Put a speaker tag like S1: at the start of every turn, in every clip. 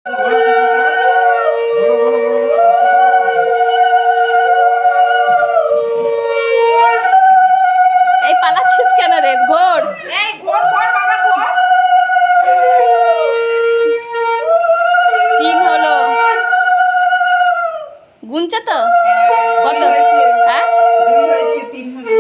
S1: এই পালাচ্ছিস কেন রে? ঘোর,
S2: এই ঘোর ঘোর বাবা ঘোর।
S1: 3 হলো। গুনছে তো কত? হ্যাঁ
S2: 2 হয়েছে 3 হলো।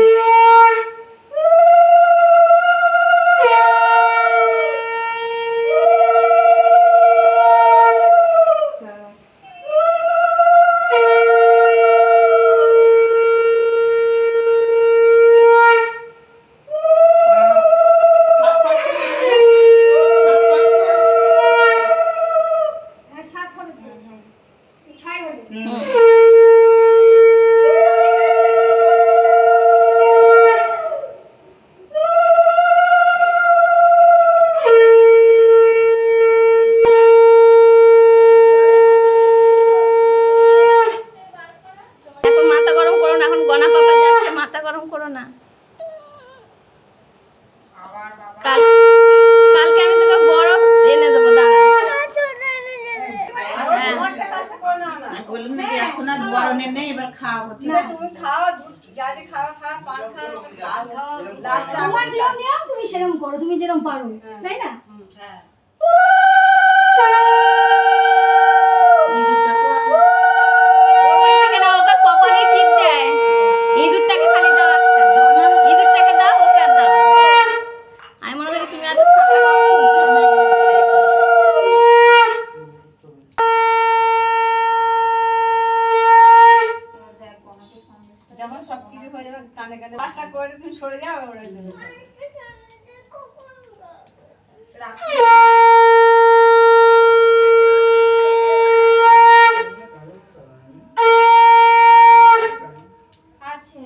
S1: এখন মাথা গরম করো না, এখন গনা পাপা যাচ্ছে, মাথা গরম করো না। কালকে আমি তোকে বরফ এনে দেবো, দাঁড়া।
S2: বললাম না এখন আর বরণে নেই, এবার খাওয়া হচ্ছে না। তুমি খাও, যা যা খাওয়া খাওয়া, পান খাও, ভাত খাও, লাস্ট
S3: তোমার যেরকম নিয়ম তুমি সেরকম করো, তুমি যেরকম পারো, তাই না?
S2: হ্যাঁ।
S1: ওই থেকে না, ওকে কপালে টিপ দেয়। ইঁদুরটাকে খালি দাও একটা। ইঁদুরটাকে দাও, ওকে আর দাও। আমি মনে করি তুমি এত ফাঁকা
S2: যেমন সব কিছু হয়ে যাবে, কানে কানে পাঁচটা করে তুমি সরে যাও, ওরা দেবে।
S3: আছে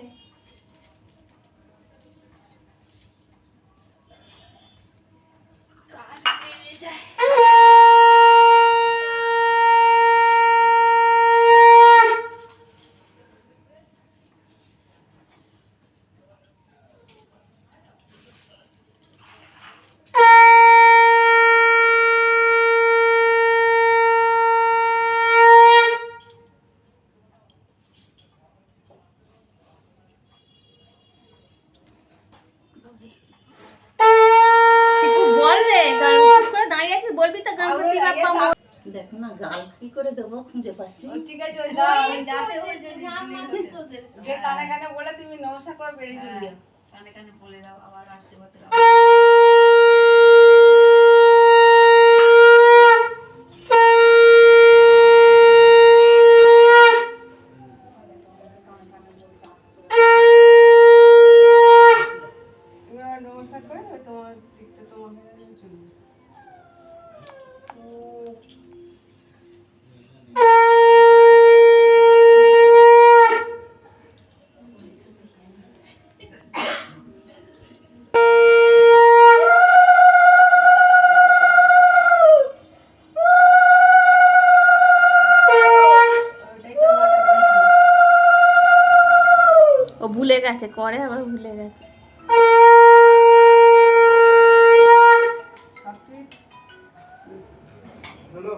S1: চিকু বল রে, চুপ করে দাঁড়িয়ে আছিস, বলবি তো গণপতি বাপ্পা মোর।
S2: দেখো না গাল কি করে দেবো, খুঁজে পাচ্ছি। ঠিক আছে, ওই দাও, ওই যাতে ওই যে কানে কানে বলে তুমি নমস্কার করে বেরিয়ে দিও। কানে কানে বলে দাও, আবার আশীর্বাদ দাও। নমস্কার করে তোমার দিকটা তোমাকে চলে
S1: ও ভুলে গেছে, করে আবার ভুলে গেছে।
S4: হ্যালো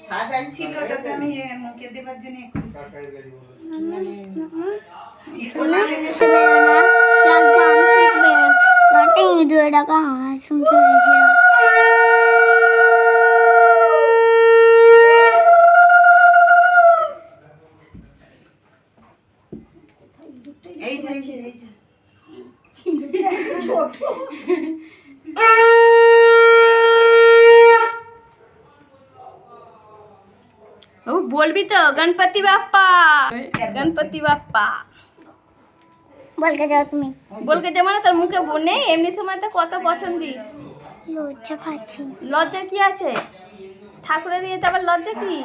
S2: সাজাই ছিল, ওটাতে আমি মুখে দেবার জন্য
S4: কাকাই গাড়ি বলো
S2: এই যে এই যে এই যে
S1: ও বলবি তো গণপতি বাপ্পা, গণপতি বাপ্পা
S3: বলকে যাও তুমি।
S1: বলকে যে মানে তোর মুখে নেই, এমনি সময় তো কত বচন দিস।
S3: লজ্জা পাচ্ছি।
S1: লজ্জার কি আছে? ঠাকুরের ইয়েতে আবার লজ্জা কি?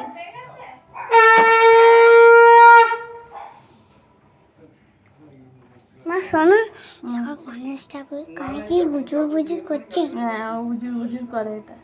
S4: মা শোনো, গণেশ ঠাকুর কানে কি বুজুর বুজুর করছে?
S1: হ্যাঁ, ও বুজুর বুজুর করে এটা।